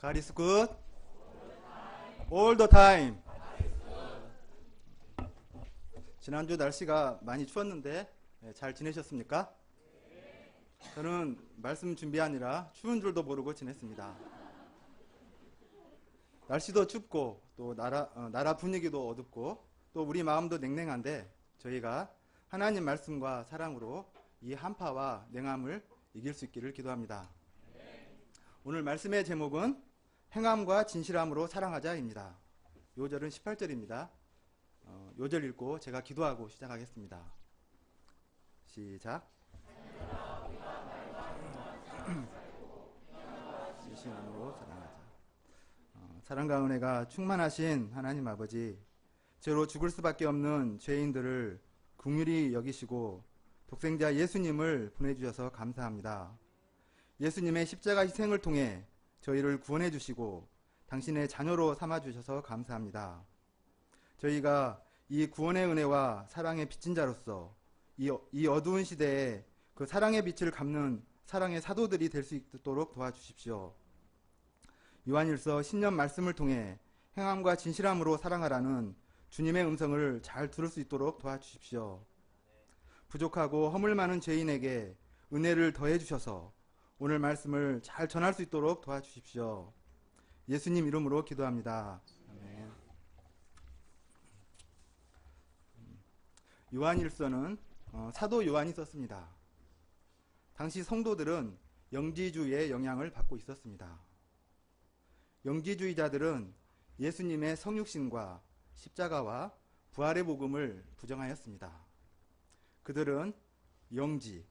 God is good all the time. 지난주 날씨가 많이 추웠는데 잘 지내셨습니까? 저는 말씀 준비하느라 추운 줄도 모르고 지냈습니다. 날씨도 춥고 또 나라 분위기도 어둡고 또 우리 마음도 냉랭한데 저희가 하나님 말씀과 사랑으로 이 한파와 냉함을 이길 수 있기를 기도합니다. 오늘 말씀의 제목은 행함과 진실함으로 사랑하자입니다. 요절은 18절입니다. 요절 읽고 제가 기도하고 시작하겠습니다. 시작. 진실함으로 사랑하자. 사랑과 은혜가 충만하신 하나님 아버지, 죄로 죽을 수밖에 없는 죄인들을 긍휼히 여기시고 독생자 예수님을 보내주셔서 감사합니다. 예수님의 십자가 희생을 통해 저희를 구원해 주시고 당신의 자녀로 삼아주셔서 감사합니다. 저희가 이 구원의 은혜와 사랑의 빚진 자로서 이 어두운 시대에 그 사랑의 빛을 갚는 사랑의 사도들이 될 수 있도록 도와주십시오. 요한일서 신년 말씀을 통해 행함과 진실함으로 사랑하라는 주님의 음성을 잘 들을 수 있도록 도와주십시오. 부족하고 허물 많은 죄인에게 은혜를 더해 주셔서 오늘 말씀을 잘 전할 수 있도록 도와주십시오. 예수님 이름으로 기도합니다. 아멘. 요한일서는 사도 요한이 썼습니다. 당시 성도들은 영지주의의 영향을 받고 있었습니다. 영지주의자들은 예수님의 성육신과 십자가와 부활의 복음을 부정하였습니다. 그들은 영지,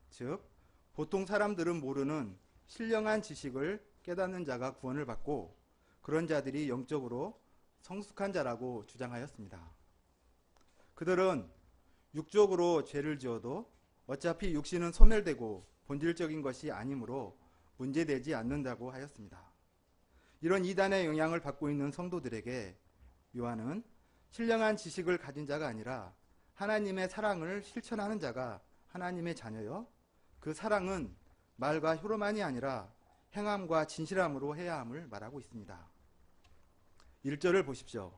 즉 보통 사람들은 모르는 신령한 지식을 깨닫는 자가 구원을 받고 그런 자들이 영적으로 성숙한 자라고 주장하였습니다. 그들은 육적으로 죄를 지어도 어차피 육신은 소멸되고 본질적인 것이 아니므로 문제되지 않는다고 하였습니다. 이런 이단의 영향을 받고 있는 성도들에게 요한은 신령한 지식을 가진 자가 아니라 하나님의 사랑을 실천하는 자가 하나님의 자녀여 그 사랑은 말과 혀로만이 아니라 행함과 진실함으로 해야 함을 말하고 있습니다. 1절을 보십시오.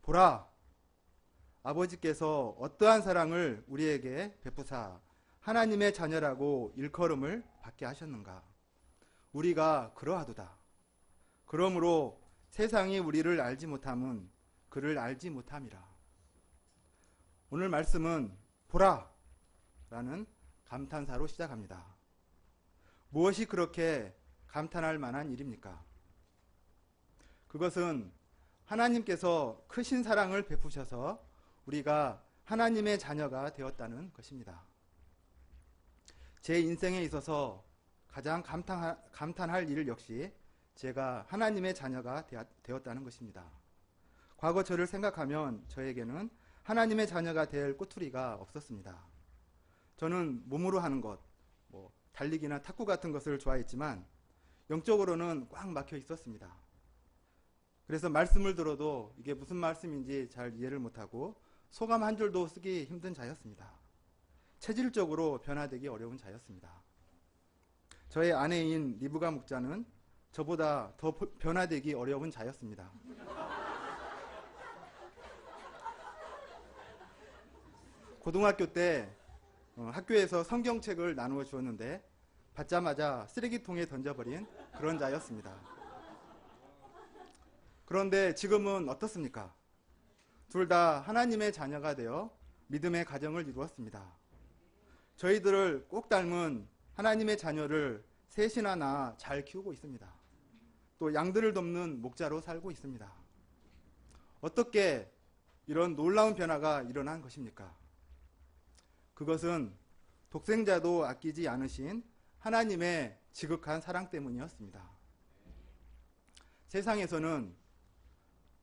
보라, 아버지께서 어떠한 사랑을 우리에게 베푸사 하나님의 자녀라고 일컬음을 받게 하셨는가. 우리가 그러하도다. 그러므로 세상이 우리를 알지 못함은 그를 알지 못함이라. 오늘 말씀은 보라 라는 감탄사로 시작합니다. 무엇이 그렇게 감탄할 만한 일입니까? 그것은 하나님께서 크신 사랑을 베푸셔서 우리가 하나님의 자녀가 되었다는 것입니다. 제 인생에 있어서 가장 감탄할 일 역시 제가 하나님의 자녀가 되었다는 것입니다. 과거 저를 생각하면 저에게는 하나님의 자녀가 될 꼬투리가 없었습니다. 저는 몸으로 하는 것, 달리기나 탁구 같은 것을 좋아했지만 영적으로는 꽉 막혀 있었습니다. 그래서 말씀을 들어도 이게 무슨 말씀인지 잘 이해를 못하고 소감 한 줄도 쓰기 힘든 자였습니다. 체질적으로 변화되기 어려운 자였습니다. 저의 아내인 리브가 목자는 저보다 더 변화되기 어려운 자였습니다. 고등학교 때 학교에서 성경책을 나누어 주었는데 받자마자 쓰레기통에 던져버린 그런 자였습니다. 그런데 지금은 어떻습니까? 둘 다 하나님의 자녀가 되어 믿음의 가정을 이루었습니다. 저희들을 꼭 닮은 하나님의 자녀를 셋이나 낳아 잘 키우고 있습니다. 또 양들을 돕는 목자로 살고 있습니다. 어떻게 이런 놀라운 변화가 일어난 것입니까? 그것은 독생자도 아끼지 않으신 하나님의 지극한 사랑 때문이었습니다. 세상에서는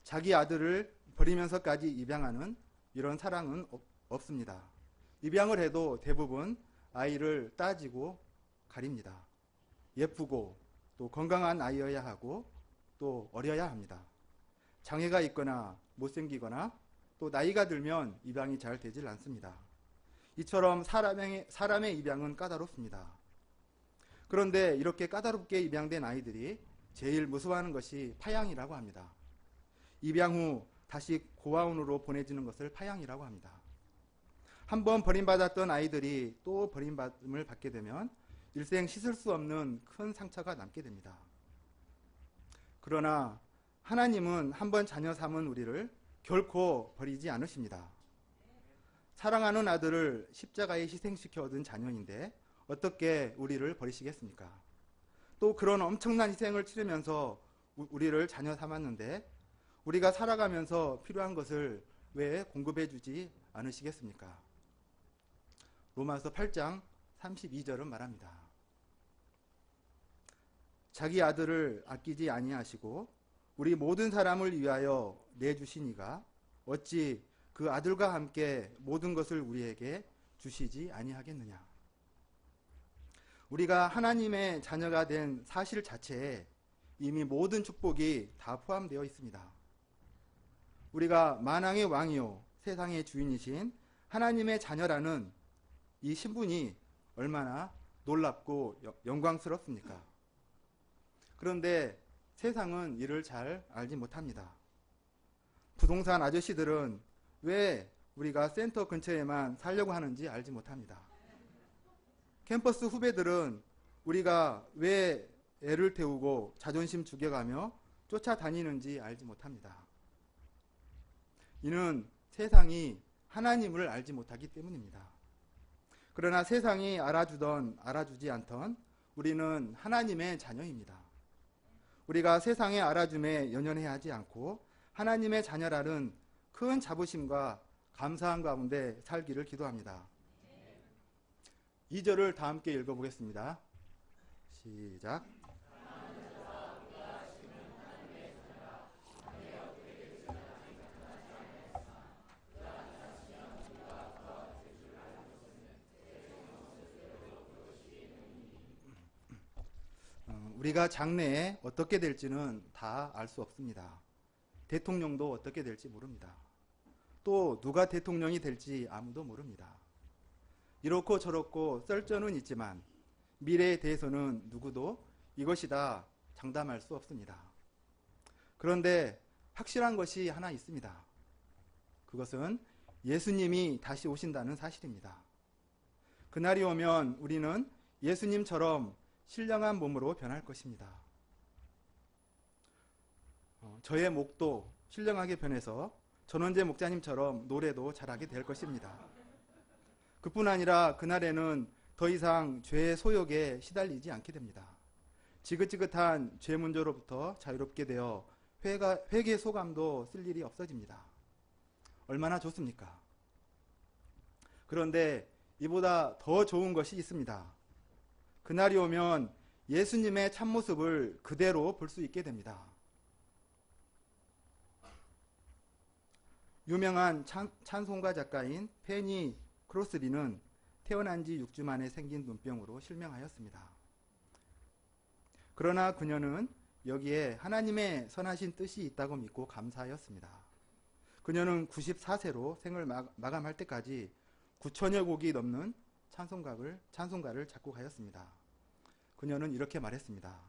자기 아들을 버리면서까지 입양하는 이런 사랑은 없습니다. 입양을 해도 대부분 아이를 따지고 가립니다. 예쁘고 또 건강한 아이여야 하고 또 어려야 합니다. 장애가 있거나 못생기거나 또 나이가 들면 입양이 잘 되질 않습니다. 이처럼 사람의 입양은 까다롭습니다. 그런데 이렇게 까다롭게 입양된 아이들이 제일 무서워하는 것이 파양이라고 합니다. 입양 후 다시 고아원으로 보내지는 것을 파양이라고 합니다. 한번 버림받았던 아이들이 또 버림받음을 받게 되면 일생 씻을 수 없는 큰 상처가 남게 됩니다. 그러나 하나님은 한번 자녀 삼은 우리를 결코 버리지 않으십니다. 사랑하는 아들을 십자가에 희생시켜 얻은 자녀인데 어떻게 우리를 버리시겠습니까? 또 그런 엄청난 희생을 치르면서 우리를 자녀 삼았는데 우리가 살아가면서 필요한 것을 왜 공급해 주지 않으시겠습니까? 로마서 8장 32절은 말합니다. 자기 아들을 아끼지 아니하시고 우리 모든 사람을 위하여 내주신 이가 어찌 그 아들과 함께 모든 것을 우리에게 주시지 아니하겠느냐. 우리가 하나님의 자녀가 된 사실 자체에 이미 모든 축복이 다 포함되어 있습니다. 우리가 만왕의 왕이요 세상의 주인이신 하나님의 자녀라는 이 신분이 얼마나 놀랍고 영광스럽습니까? 그런데 세상은 이를 잘 알지 못합니다. 부동산 아저씨들은 왜 우리가 센터 근처에만 살려고 하는지 알지 못합니다. 캠퍼스 후배들은 우리가 왜 애를 태우고 자존심 죽여가며 쫓아다니는지 알지 못합니다. 이는 세상이 하나님을 알지 못하기 때문입니다. 그러나 세상이 알아주던 알아주지 않던 우리는 하나님의 자녀입니다. 우리가 세상의 알아줌에 연연해야 하지 않고 하나님의 자녀라는 큰 자부심과 감사한 가운데 살기를 기도합니다. 2절을 다 함께 읽어보겠습니다. 시작. 우리가 장래에 어떻게 될지는 다 알 수 없습니다. 대통령도 어떻게 될지 모릅니다. 또 누가 대통령이 될지 아무도 모릅니다. 이렇고 저렇고 썰전은 있지만 미래에 대해서는 누구도 이것이다 장담할 수 없습니다. 그런데 확실한 것이 하나 있습니다. 그것은 예수님이 다시 오신다는 사실입니다. 그날이 오면 우리는 예수님처럼 신령한 몸으로 변할 것입니다. 저의 목도 신령하게 변해서 전원재 목자님처럼 노래도 잘하게 될 것입니다. 그뿐 아니라 그날에는 더 이상 죄의 소욕에 시달리지 않게 됩니다. 지긋지긋한 죄 문제로부터 자유롭게 되어 회개 소감도 쓸 일이 없어집니다. 얼마나 좋습니까? 그런데 이보다 더 좋은 것이 있습니다. 그날이 오면 예수님의 참모습을 그대로 볼 수 있게 됩니다. 유명한 찬송가 작가인 페니 크로스비는 태어난 지 6주 만에 생긴 눈병으로 실명하였습니다. 그러나 그녀는 여기에 하나님의 선하신 뜻이 있다고 믿고 감사하였습니다. 그녀는 94세로 생을 마감할 때까지 9천여 곡이 넘는 찬송가를 작곡하였습니다. 그녀는 이렇게 말했습니다.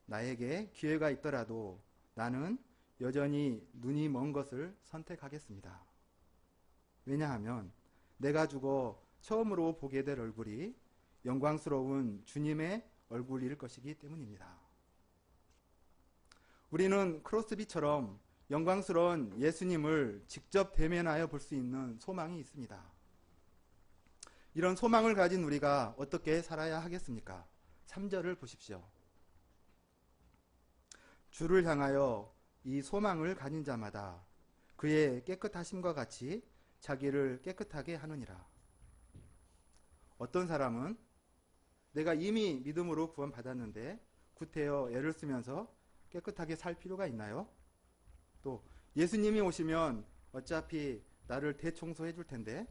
나에게 기회가 있더라도 나는 여전히 눈이 먼 것을 선택하겠습니다. 왜냐하면 내가 죽어 처음으로 보게 될 얼굴이 영광스러운 주님의 얼굴일 것이기 때문입니다. 우리는 크로스비처럼 영광스러운 예수님을 직접 대면하여 볼 수 있는 소망이 있습니다. 이런 소망을 가진 우리가 어떻게 살아야 하겠습니까? 3절을 보십시오. 주를 향하여 이 소망을 가진 자마다 그의 깨끗하심과 같이 자기를 깨끗하게 하느니라. 어떤 사람은 내가 이미 믿음으로 구원받았는데 구태여 애를 쓰면서 깨끗하게 살 필요가 있나요? 또 예수님이 오시면 어차피 나를 대청소해 줄 텐데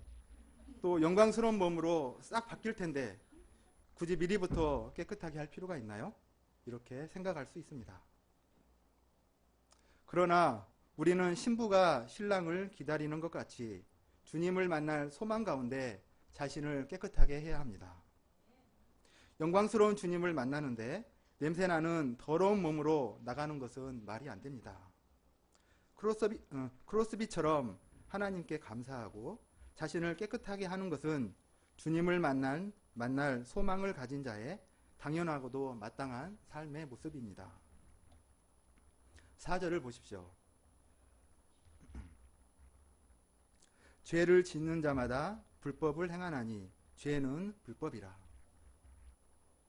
또 영광스러운 몸으로 싹 바뀔 텐데 굳이 미리부터 깨끗하게 할 필요가 있나요? 이렇게 생각할 수 있습니다. 그러나 우리는 신부가 신랑을 기다리는 것 같이 주님을 만날 소망 가운데 자신을 깨끗하게 해야 합니다. 영광스러운 주님을 만나는데 냄새나는 더러운 몸으로 나가는 것은 말이 안 됩니다. 크로스비처럼 하나님께 감사하고 자신을 깨끗하게 하는 것은 주님을 만날 소망을 가진 자의 당연하고도 마땅한 삶의 모습입니다. 4절을 보십시오. 죄를 짓는 자마다 불법을 행하나니 죄는 불법이라.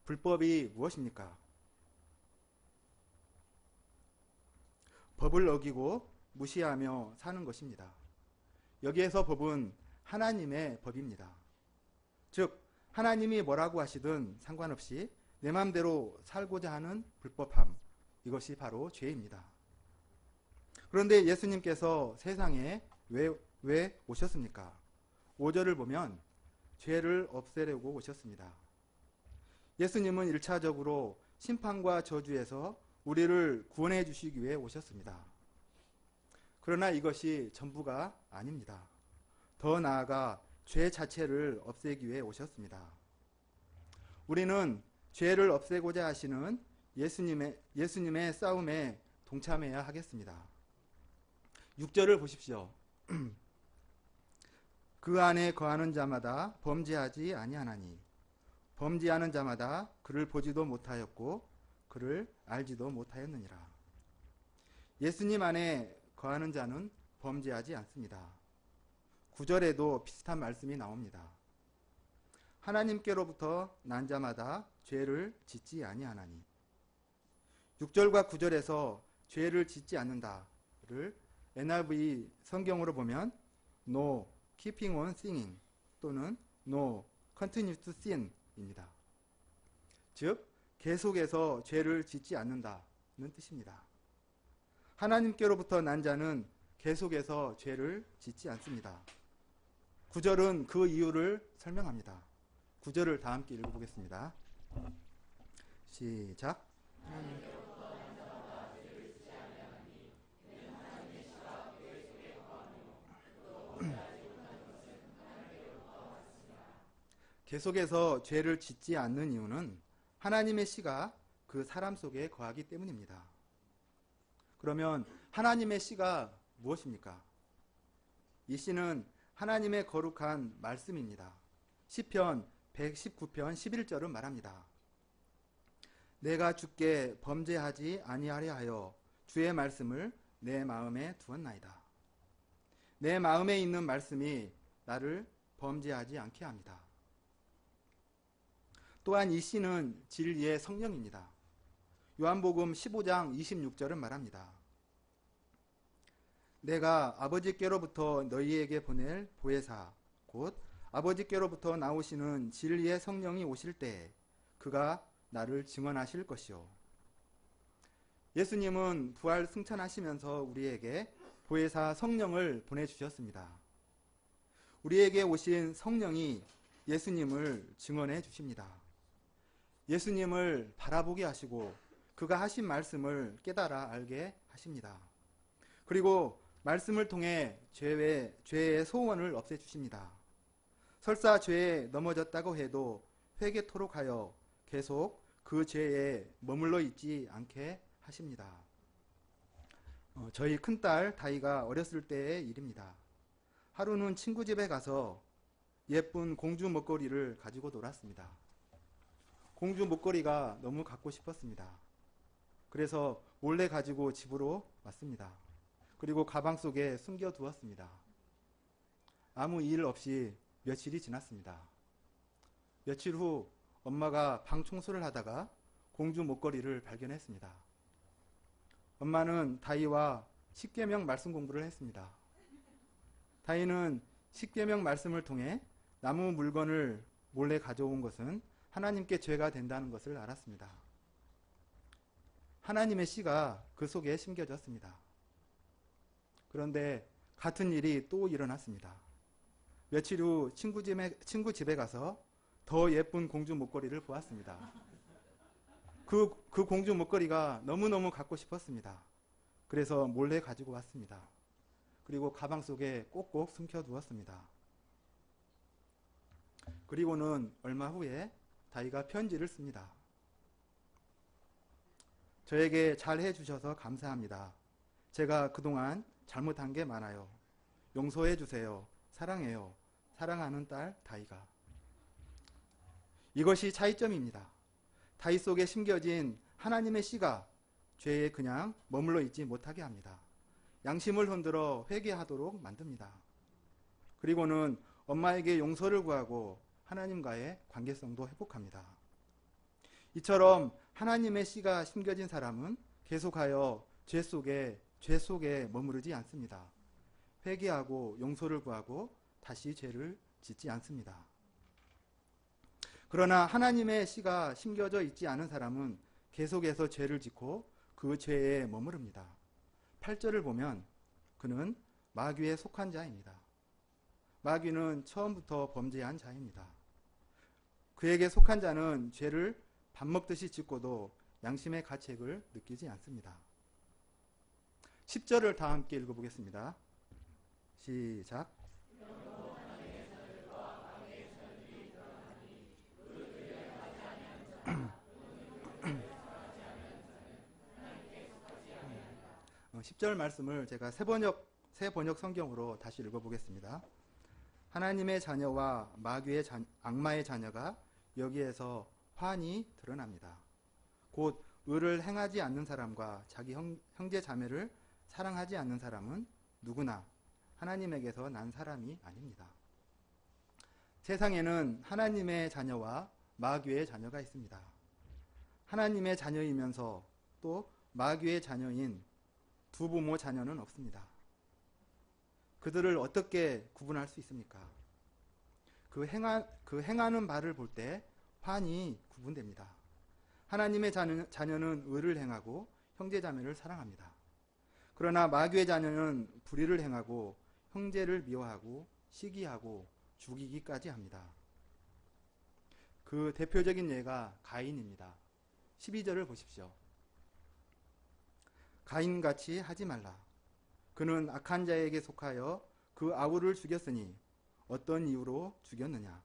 불법이 무엇입니까? 법을 어기고 무시하며 사는 것입니다. 여기에서 법은 하나님의 법입니다. 즉 하나님이 뭐라고 하시든 상관없이 내 마음대로 살고자 하는 불법함, 이것이 바로 죄입니다. 그런데 예수님께서 세상에 왜 오셨습니까? 5절을 보면 죄를 없애려고 오셨습니다. 예수님은 1차적으로 심판과 저주에서 우리를 구원해 주시기 위해 오셨습니다. 그러나 이것이 전부가 아닙니다. 더 나아가 죄 자체를 없애기 위해 오셨습니다. 우리는 죄를 없애고자 하시는 예수님의 싸움에 동참해야 하겠습니다. 6절을 보십시오. 그 안에 거하는 자마다 범죄하지 아니하나니 범죄하는 자마다 그를 보지도 못하였고 그를 알지도 못하였느니라. 예수님 안에 거하는 자는 범죄하지 않습니다. 9절에도 비슷한 말씀이 나옵니다. 하나님께로부터 난 자마다 죄를 짓지 아니하나니. 6절과 9절에서 죄를 짓지 않는다를 NIV 성경으로 보면 No keeping on sinning 또는 No continue to sin 입니다. 즉 계속해서 죄를 짓지 않는다는 뜻입니다. 하나님께로부터 난 자는 계속해서 죄를 짓지 않습니다. 9절은 그 이유를 설명합니다. 9절을 다 함께 읽어보겠습니다. 시작. 계속해서 죄를 짓지 않는 이유는 하나님의 씨가 그 사람 속에 거하기 때문입니다. 그러면 하나님의 씨가 무엇입니까? 이 씨는 하나님의 거룩한 말씀입니다. 시편 119편 11절은 말합니다. 내가 주께 범죄하지 아니하려 하여 주의 말씀을 내 마음에 두었나이다. 내 마음에 있는 말씀이 나를 범죄하지 않게 합니다. 또한 이 씨는 진리의 성령입니다. 요한복음 15장 26절은 말합니다. 내가 아버지께로부터 너희에게 보낼 보혜사 곧 아버지께로부터 나오시는 진리의 성령이 오실 때 그가 나를 증언하실 것이요. 예수님은 부활 승천하시면서 우리에게 보혜사 성령을 보내주셨습니다. 우리에게 오신 성령이 예수님을 증언해 주십니다. 예수님을 바라보게 하시고 그가 하신 말씀을 깨달아 알게 하십니다. 그리고 말씀을 통해 죄의 소원을 없애주십니다. 설사 죄에 넘어졌다고 해도 회개토록 하여 계속 그 죄에 머물러 있지 않게 하십니다. 저희 큰딸 다이가 어렸을 때의 일입니다. 하루는 친구 집에 가서 예쁜 공주 목걸이를 가지고 놀았습니다. 공주 목걸이가 너무 갖고 싶었습니다. 그래서 몰래 가지고 집으로 왔습니다. 그리고 가방 속에 숨겨두었습니다. 아무 일 없이 며칠이 지났습니다. 며칠 후 엄마가 방 청소를 하다가 공주 목걸이를 발견했습니다. 엄마는 다이와 십계명 말씀 공부를 했습니다. 다이는 십계명 말씀을 통해 나무 물건을 몰래 가져온 것은 하나님께 죄가 된다는 것을 알았습니다. 하나님의 씨가 그 속에 심겨졌습니다. 그런데 같은 일이 또 일어났습니다. 며칠 후 친구 집에 가서 더 예쁜 공주 목걸이를 보았습니다. 그 공주 목걸이가 너무너무 갖고 싶었습니다. 그래서 몰래 가지고 왔습니다. 그리고 가방 속에 꼭꼭 숨겨두었습니다. 그리고는 얼마 후에 다이가 편지를 씁니다. 저에게 잘 해주셔서 감사합니다. 제가 그동안 잘못한 게 많아요. 용서해 주세요. 사랑해요. 사랑하는 딸 다이가. 이것이 차이점입니다. 다이 속에 심겨진 하나님의 씨가 죄에 그냥 머물러 있지 못하게 합니다. 양심을 흔들어 회개하도록 만듭니다. 그리고는 엄마에게 용서를 구하고 하나님과의 관계성도 회복합니다. 이처럼 하나님의 씨가 심겨진 사람은 계속하여 죄 속에 머무르지 않습니다. 회개하고 용서를 구하고 다시 죄를 짓지 않습니다. 그러나 하나님의 씨가 심겨져 있지 않은 사람은 계속해서 죄를 짓고 그 죄에 머무릅니다. 8절을 보면 그는 마귀에 속한 자입니다. 마귀는 처음부터 범죄한 자입니다. 그에게 속한 자는 죄를 밥 먹듯이 짓고도 양심의 가책을 느끼지 않습니다. 10절을 다 함께 읽어보겠습니다. 시작. 10절 말씀을 제가 새 번역 성경으로 다시 읽어보겠습니다. 하나님의 자녀와 마귀의 악마의 자녀가 여기에서 환히 드러납니다. 곧 의를 행하지 않는 사람과 자기 형제 자매를 사랑하지 않는 사람은 누구나 하나님에게서 난 사람이 아닙니다. 세상에는 하나님의 자녀와 마귀의 자녀가 있습니다. 하나님의 자녀이면서 또 마귀의 자녀인 두 부모 자녀는 없습니다. 그들을 어떻게 구분할 수 있습니까? 그 행하는 바를 볼 때 환히 구분됩니다. 하나님의 자녀는 의를 행하고 형제자매를 사랑합니다. 그러나 마귀의 자녀는 불의를 행하고 형제를 미워하고 시기하고 죽이기까지 합니다. 그 대표적인 예가 가인입니다. 12절을 보십시오. 가인같이 하지 말라. 그는 악한 자에게 속하여 그 아우를 죽였으니 어떤 이유로 죽였느냐?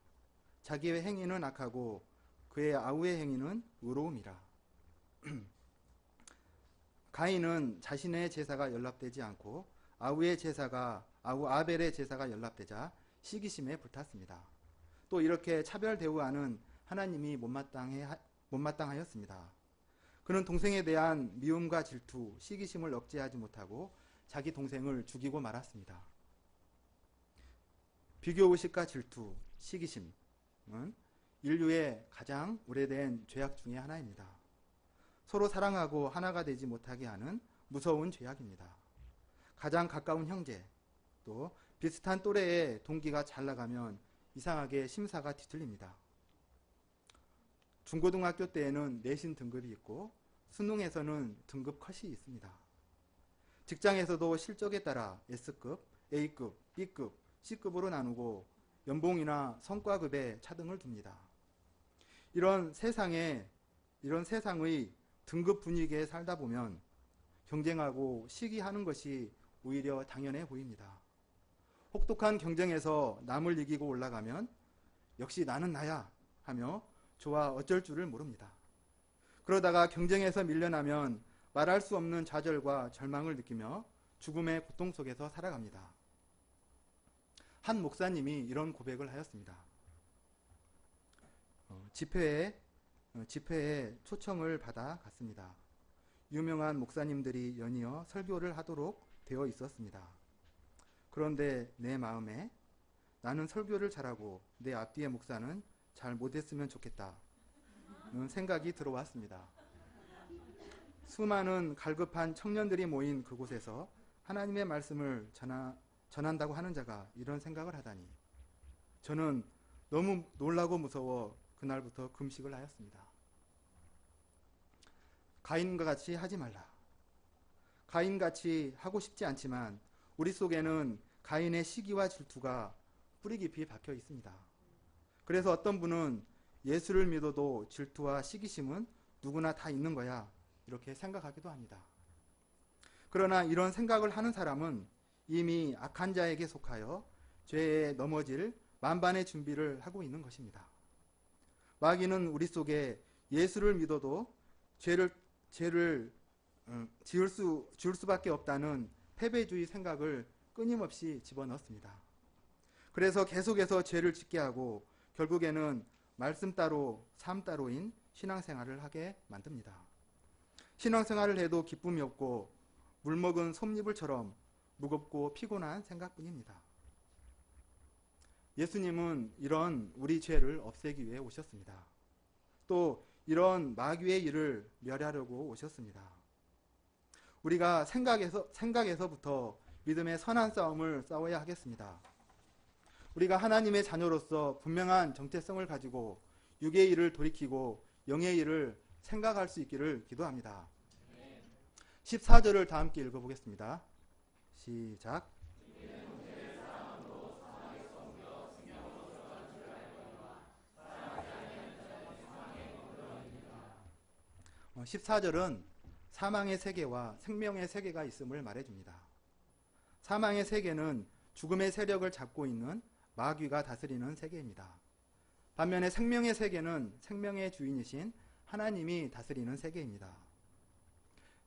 자기의 행위는 악하고 그의 아우의 행위는 의로움이라. 가인은 자신의 제사가 연락되지 않고 아우 아벨의 제사가 연락되자 시기심에 불탔습니다. 또 이렇게 차별 대우하는 하나님이 못마땅하였습니다. 그는 동생에 대한 미움과 질투, 시기심을 억제하지 못하고 자기 동생을 죽이고 말았습니다. 비교의식과 질투, 시기심은 인류의 가장 오래된 죄악 중에 하나입니다. 서로 사랑하고 하나가 되지 못하게 하는 무서운 죄악입니다. 가장 가까운 형제, 또 비슷한 또래의 동기가 잘 나가면 이상하게 심사가 뒤틀립니다. 중고등학교 때에는 내신 등급이 있고 수능에서는 등급 컷이 있습니다. 직장에서도 실적에 따라 S급, A급, B급, C급으로 나누고 연봉이나 성과급에 차등을 둡니다. 이런 세상의 등급 분위기에 살다 보면 경쟁하고 시기하는 것이 오히려 당연해 보입니다. 혹독한 경쟁에서 남을 이기고 올라가면 역시 나는 나야 하며 좋아 어쩔 줄을 모릅니다. 그러다가 경쟁에서 밀려나면 말할 수 없는 좌절과 절망을 느끼며 죽음의 고통 속에서 살아갑니다. 한 목사님이 이런 고백을 하였습니다. 집회에 초청을 받아 갔습니다. 유명한 목사님들이 연이어 설교를 하도록 되어 있었습니다. 그런데 내 마음에 나는 설교를 잘하고 내 앞뒤의 목사는 잘 못했으면 좋겠다 생각이 들어왔습니다. 수많은 갈급한 청년들이 모인 그곳에서 하나님의 말씀을 전한다고 하는 자가 이런 생각을 하다니 저는 너무 놀라고 무서워 그날부터 금식을 하였습니다. 가인과 같이 하지 말라. 가인같이 하고 싶지 않지만 우리 속에는 가인의 시기와 질투가 뿌리 깊이 박혀 있습니다. 그래서 어떤 분은 예수를 믿어도 질투와 시기심은 누구나 다 있는 거야 이렇게 생각하기도 합니다. 그러나 이런 생각을 하는 사람은 이미 악한 자에게 속하여 죄에 넘어질 만반의 준비를 하고 있는 것입니다. 마귀는 우리 속에 예수를 믿어도 죄를 지을 수밖에 없다는 패배주의 생각을 끊임없이 집어넣습니다. 그래서 계속해서 죄를 짓게 하고 결국에는 말씀 따로 삶 따로인 신앙생활을 하게 만듭니다. 신앙생활을 해도 기쁨이 없고 물먹은 솜니불처럼 무겁고 피곤한 생각뿐입니다. 예수님은 이런 우리 죄를 없애기 위해 오셨습니다. 또 이런 마귀의 일을 멸하려고 오셨습니다. 우리가 생각에서부터 믿음의 선한 싸움을 싸워야 하겠습니다. 우리가 하나님의 자녀로서 분명한 정체성을 가지고 육의 일을 돌이키고 영의 일을 생각할 수 있기를 기도합니다. 14절을 다 함께 읽어보겠습니다. 시작. 14절은 사망의 세계와 생명의 세계가 있음을 말해줍니다. 사망의 세계는 죽음의 세력을 잡고 있는 마귀가 다스리는 세계입니다. 반면에 생명의 세계는 생명의 주인이신 하나님이 다스리는 세계입니다.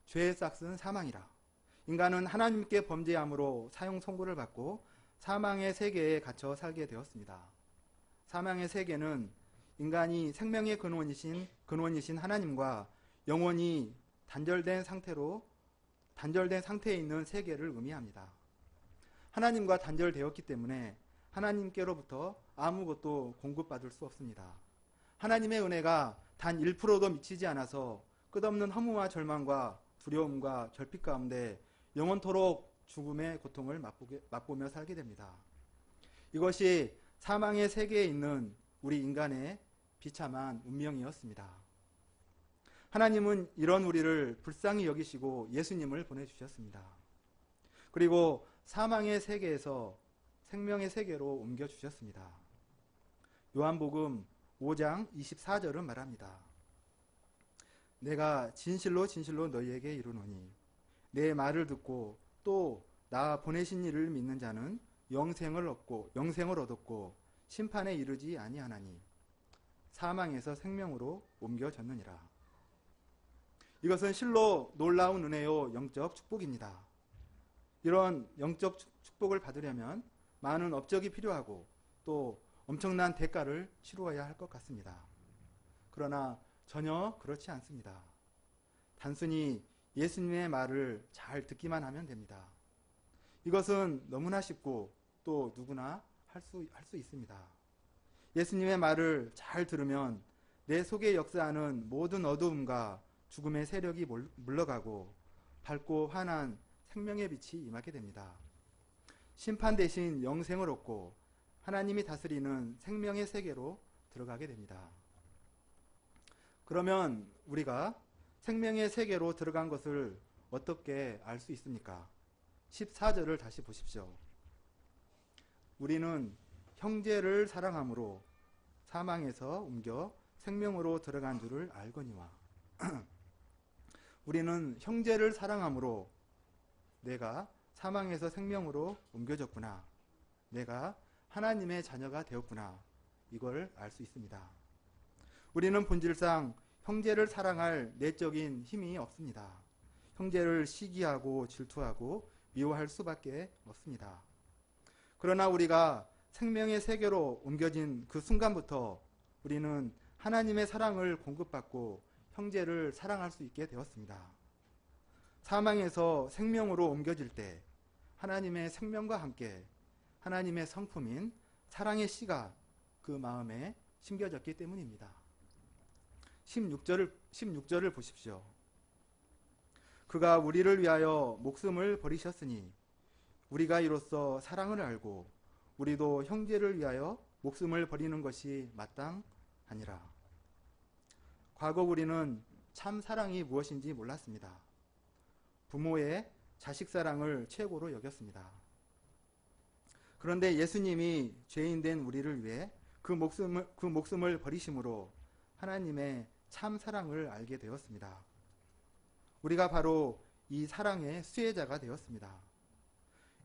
죄의 싹은 사망이라. 인간은 하나님께 범죄함으로 사형 선고를 받고 사망의 세계에 갇혀 살게 되었습니다. 사망의 세계는 인간이 생명의 근원이신 하나님과 영원히 단절된 상태에 있는 세계를 의미합니다. 하나님과 단절되었기 때문에 하나님께로부터 아무것도 공급받을 수 없습니다. 하나님의 은혜가 단 1%도 미치지 않아서 끝없는 허무와 절망과 두려움과 결핍 가운데 영원토록 죽음의 고통을 맛보며 살게 됩니다. 이것이 사망의 세계에 있는 우리 인간의 비참한 운명이었습니다. 하나님은 이런 우리를 불쌍히 여기시고 예수님을 보내주셨습니다. 그리고 사망의 세계에서 생명의 세계로 옮겨주셨습니다. 요한복음 5장 24절은 말합니다. 내가 진실로 진실로 너희에게 이르노니 내 말을 듣고 또 나 보내신 이를 믿는 자는 영생을 얻었고 심판에 이르지 아니하나니 사망에서 생명으로 옮겨졌느니라. 이것은 실로 놀라운 은혜요 영적 축복입니다. 이런 영적 축복을 받으려면 많은 업적이 필요하고 또 엄청난 대가를 치루어야 할 것 같습니다. 그러나 전혀 그렇지 않습니다. 단순히 예수님의 말을 잘 듣기만 하면 됩니다. 이것은 너무나 쉽고 또 누구나 할 수 있습니다. 예수님의 말을 잘 들으면 내 속에 역사하는 모든 어두움과 죽음의 세력이 물러가고 밝고 환한 생명의 빛이 임하게 됩니다. 심판 대신 영생을 얻고 하나님이 다스리는 생명의 세계로 들어가게 됩니다. 그러면 우리가 생명의 세계로 들어간 것을 어떻게 알 수 있습니까? 14절을 다시 보십시오. 우리는 형제를 사랑함으로 사망에서 옮겨 생명으로 들어간 줄을 알거니와. 우리는 형제를 사랑함으로 내가 사망에서 생명으로 옮겨졌구나. 내가 하나님의 자녀가 되었구나. 이걸 알 수 있습니다. 우리는 본질상 형제를 사랑할 내적인 힘이 없습니다. 형제를 시기하고 질투하고 미워할 수밖에 없습니다. 그러나 우리가 생명의 세계로 옮겨진 그 순간부터 우리는 하나님의 사랑을 공급받고 형제를 사랑할 수 있게 되었습니다. 사망에서 생명으로 옮겨질 때 하나님의 생명과 함께 하나님의 성품인 사랑의 씨가 그 마음에 심겨졌기 때문입니다. 16절을 보십시오. 그가 우리를 위하여 목숨을 버리셨으니 우리가 이로써 사랑을 알고 우리도 형제를 위하여 목숨을 버리는 것이 마땅하니라. 과거 우리는 참 사랑이 무엇인지 몰랐습니다. 부모의 자식 사랑을 최고로 여겼습니다. 그런데 예수님이 죄인된 우리를 위해 그 목숨을 버리심으로 하나님의 참 사랑을 알게 되었습니다. 우리가 바로 이 사랑의 수혜자가 되었습니다.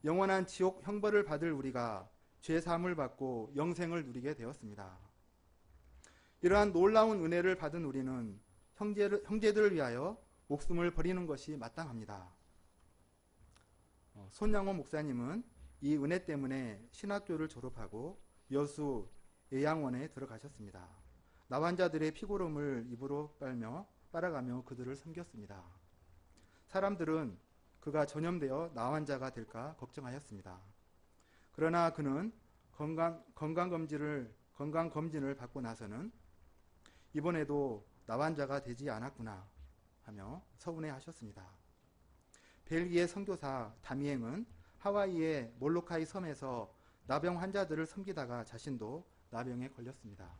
영원한 지옥 형벌을 받을 우리가 죄 사함을 받고 영생을 누리게 되었습니다. 이러한 놀라운 은혜를 받은 우리는 형제들을 위하여 목숨을 버리는 것이 마땅합니다. 손양호 목사님은 이 은혜 때문에 신학교를 졸업하고 여수 예양원에 들어가셨습니다. 나환자들의 피고름을 입으로 빨아가며 그들을 섬겼습니다. 사람들은 그가 전염되어 나환자가 될까 걱정하였습니다. 그러나 그는 건강검진을 받고 나서는 이번에도 나환자가 되지 않았구나 하며 서운해하셨습니다. 벨기에 선교사 다미앵은 하와이의 몰로카이 섬에서 나병 환자들을 섬기다가 자신도 나병에 걸렸습니다.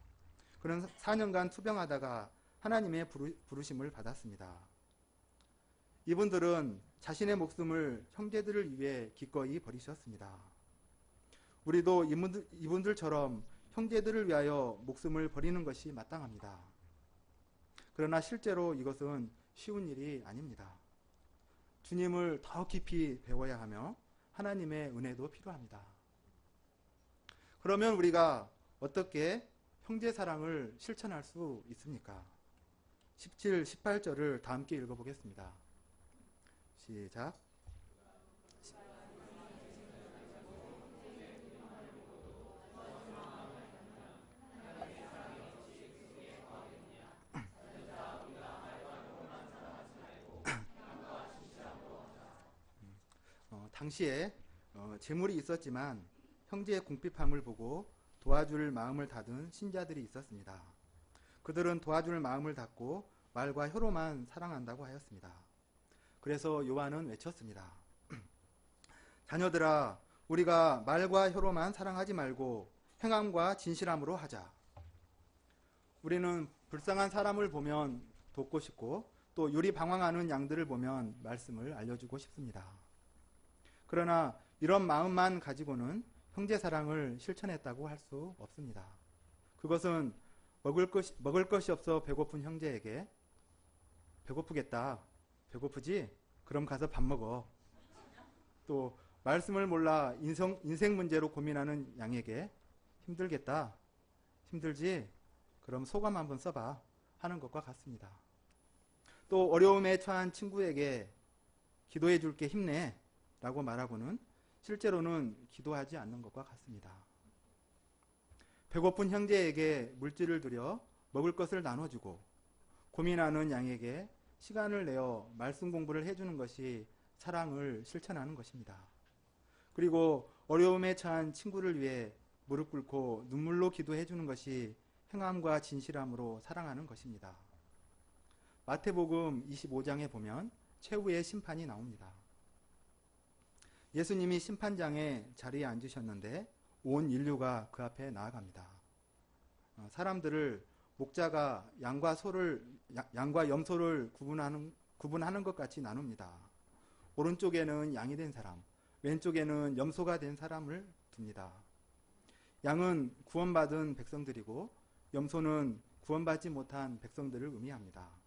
그는 4년간 투병하다가 하나님의 부르심을 받았습니다. 이분들은 자신의 목숨을 형제들을 위해 기꺼이 버리셨습니다. 우리도 이분들처럼 형제들을 위하여 목숨을 버리는 것이 마땅합니다. 그러나 실제로 이것은 쉬운 일이 아닙니다. 주님을 더 깊이 배워야 하며 하나님의 은혜도 필요합니다. 그러면 우리가 어떻게 형제 사랑을 실천할 수 있습니까? 17, 18절을 다 함께 읽어보겠습니다. 시작. 당시에 재물이 있었지만 형제의 궁핍함을 보고 도와줄 마음을 닫은 신자들이 있었습니다. 그들은 도와줄 마음을 닫고 말과 혀로만 사랑한다고 하였습니다. 그래서 요한은 외쳤습니다. 자녀들아, 우리가 말과 혀로만 사랑하지 말고 행함과 진실함으로 하자. 우리는 불쌍한 사람을 보면 돕고 싶고 또 요리 방황하는 양들을 보면 말씀을 알려주고 싶습니다. 그러나 이런 마음만 가지고는 형제 사랑을 실천했다고 할 수 없습니다. 그것은 먹을 것이 없어 배고픈 형제에게 배고프겠다. 배고프지? 그럼 가서 밥 먹어. 또 말씀을 몰라 인생 문제로 고민하는 양에게 힘들겠다. 힘들지? 그럼 소감 한번 써봐. 하는 것과 같습니다. 또 어려움에 처한 친구에게 기도해 줄게 힘내. 라고 말하고는 실제로는 기도하지 않는 것과 같습니다. 배고픈 형제에게 물질을 들여 먹을 것을 나눠주고 고민하는 양에게 시간을 내어 말씀 공부를 해주는 것이 사랑을 실천하는 것입니다. 그리고 어려움에 처한 친구를 위해 무릎 꿇고 눈물로 기도해 주는 것이 행함과 진실함으로 사랑하는 것입니다. 마태복음 25장에 보면 최후의 심판이 나옵니다. 예수님이 심판장에 자리에 앉으셨는데 온 인류가 그 앞에 나아갑니다. 사람들을 목자가 양과 염소를 구분하는 것 같이 나눕니다. 오른쪽에는 양이 된 사람, 왼쪽에는 염소가 된 사람을 둡니다. 양은 구원받은 백성들이고 염소는 구원받지 못한 백성들을 의미합니다.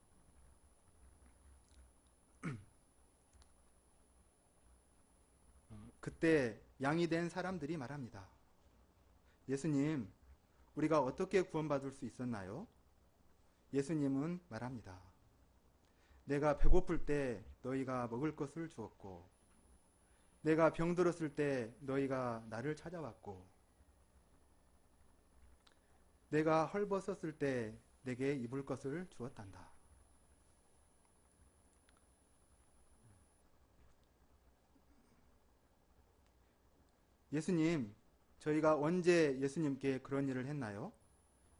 그때 양이 된 사람들이 말합니다. 예수님, 우리가 어떻게 구원받을 수 있었나요? 예수님은 말합니다. 내가 배고플 때 너희가 먹을 것을 주었고 내가 병들었을 때 너희가 나를 찾아왔고 내가 헐벗었을 때 내게 입을 것을 주었단다. 예수님, 저희가 언제 예수님께 그런 일을 했나요?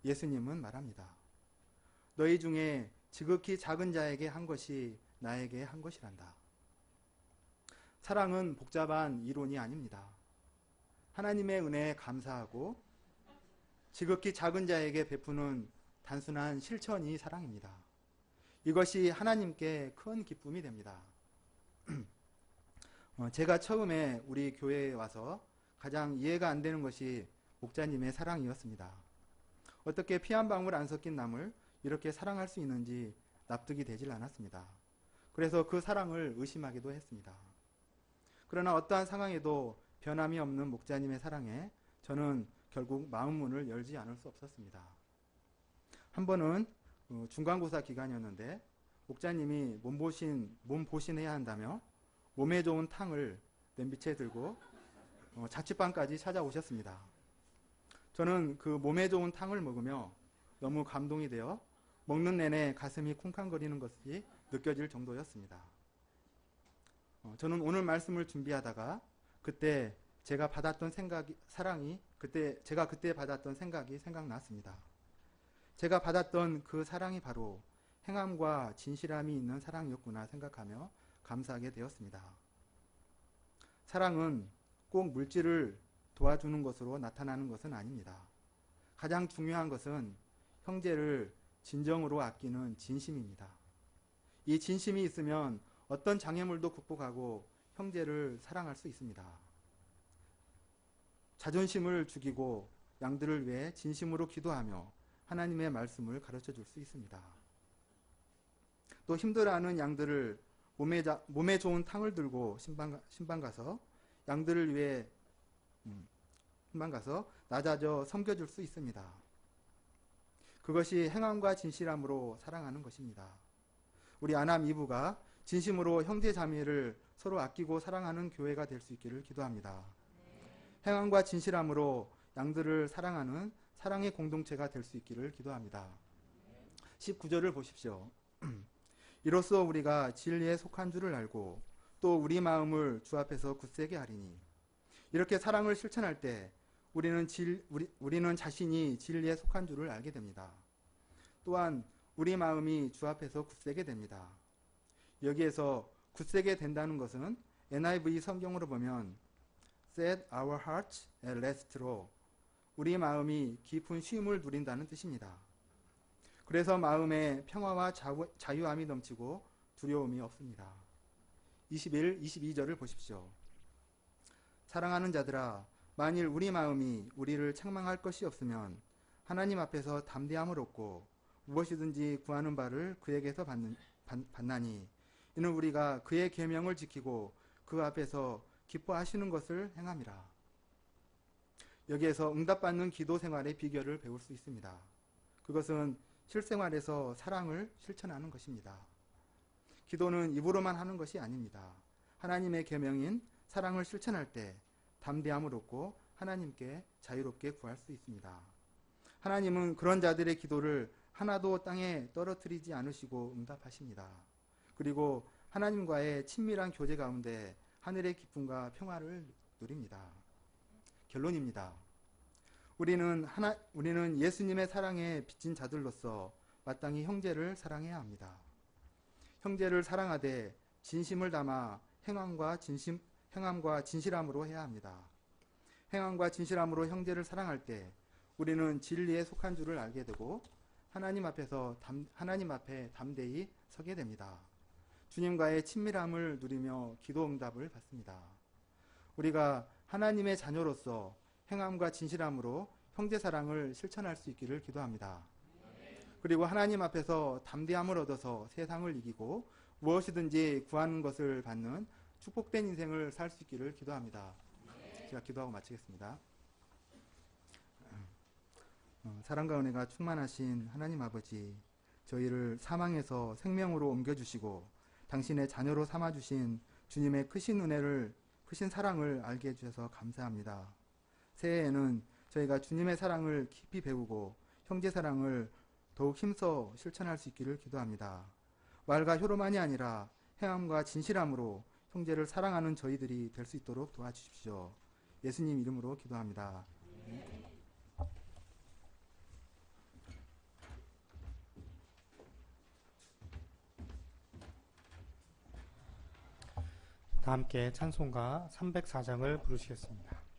예수님은 말합니다. 너희 중에 지극히 작은 자에게 한 것이 나에게 한 것이란다. 사랑은 복잡한 이론이 아닙니다. 하나님의 은혜에 감사하고 지극히 작은 자에게 베푸는 단순한 실천이 사랑입니다. 이것이 하나님께 큰 기쁨이 됩니다. 제가 처음에 우리 교회에 와서 가장 이해가 안 되는 것이 목자님의 사랑이었습니다. 어떻게 피 한 방울 안 섞인 남을 이렇게 사랑할 수 있는지 납득이 되질 않았습니다. 그래서 그 사랑을 의심하기도 했습니다. 그러나 어떠한 상황에도 변함이 없는 목자님의 사랑에 저는 결국 마음 문을 열지 않을 수 없었습니다. 한 번은 중간고사 기간이었는데 목자님이 몸보신해야 한다며 몸에 좋은 탕을 냄비채 들고 자취방까지 찾아오셨습니다. 저는 그 몸에 좋은 탕을 먹으며 너무 감동이 되어 먹는 내내 가슴이 쿵쾅거리는 것이 느껴질 정도였습니다. 저는 오늘 말씀을 준비하다가 그때 제가 받았던 생각이 생각났습니다. 제가 받았던 그 사랑이 바로 행함과 진실함이 있는 사랑이었구나 생각하며 감사하게 되었습니다. 사랑은 꼭 물질을 도와주는 것으로 나타나는 것은 아닙니다. 가장 중요한 것은 형제를 진정으로 아끼는 진심입니다. 이 진심이 있으면 어떤 장애물도 극복하고 형제를 사랑할 수 있습니다. 자존심을 죽이고 양들을 위해 진심으로 기도하며 하나님의 말씀을 가르쳐 줄 수 있습니다. 또 힘들어하는 양들을 몸에 좋은 탕을 들고 신방 가서 양들을 위해 신방 가서 낮아져 섬겨줄 수 있습니다. 그것이 행함과 진실함으로 사랑하는 것입니다. 우리 아남 이부가 진심으로 형제 자매를 서로 아끼고 사랑하는 교회가 될 수 있기를 기도합니다. 행함과 진실함으로 양들을 사랑하는 사랑의 공동체가 될 수 있기를 기도합니다. 19절을 보십시오. 이로써 우리가 진리에 속한 줄을 알고 또 우리 마음을 주 앞에서 굳세게 하리니. 이렇게 사랑을 실천할 때 우리는 자신이 진리에 속한 줄을 알게 됩니다. 또한 우리 마음이 주 앞에서 굳세게 됩니다. 여기에서 굳세게 된다는 것은 NIV 성경으로 보면 set our hearts at rest로 우리 마음이 깊은 쉼을 누린다는 뜻입니다. 그래서 마음에 평화와 자유함이 넘치고 두려움이 없습니다. 22절을 보십시오. 사랑하는 자들아, 만일 우리 마음이 우리를 책망할 것이 없으면 하나님 앞에서 담대함을 얻고 무엇이든지 구하는 바를 그에게서 받나니 이는 우리가 그의 계명을 지키고 그 앞에서 기뻐하시는 것을 행함이라. 여기에서 응답받는 기도 생활의 비결을 배울 수 있습니다. 그것은 실생활에서 사랑을 실천하는 것입니다. 기도는 입으로만 하는 것이 아닙니다. 하나님의 계명인 사랑을 실천할 때 담대함을 얻고 하나님께 자유롭게 구할 수 있습니다. 하나님은 그런 자들의 기도를 하나도 땅에 떨어뜨리지 않으시고 응답하십니다. 그리고 하나님과의 친밀한 교제 가운데 하늘의 기쁨과 평화를 누립니다. 결론입니다. 우리는 예수님의 사랑에 빚진 자들로서 마땅히 형제를 사랑해야 합니다. 형제를 사랑하되 진심을 담아 행함과 진실함으로 해야 합니다. 행함과 진실함으로 형제를 사랑할 때 우리는 진리에 속한 줄을 알게 되고 하나님 앞에 담대히 서게 됩니다. 주님과의 친밀함을 누리며 기도 응답을 받습니다. 우리가 하나님의 자녀로서 행함과 진실함으로 형제 사랑을 실천할 수 있기를 기도합니다. 그리고 하나님 앞에서 담대함을 얻어서 세상을 이기고 무엇이든지 구하는 것을 받는 축복된 인생을 살 수 있기를 기도합니다. 제가 기도하고 마치겠습니다. 사랑과 은혜가 충만하신 하나님 아버지, 저희를 사망에서 생명으로 옮겨주시고 당신의 자녀로 삼아주신 주님의 크신 사랑을 알게 해주셔서 감사합니다. 새해에는 저희가 주님의 사랑을 깊이 배우고 형제 사랑을 더욱 힘써 실천할 수 있기를 기도합니다. 말과 혀로만이 아니라 행함과 진실함으로 형제를 사랑하는 저희들이 될 수 있도록 도와주십시오. 예수님 이름으로 기도합니다. 다 함께 찬송가 304장을 부르시겠습니다.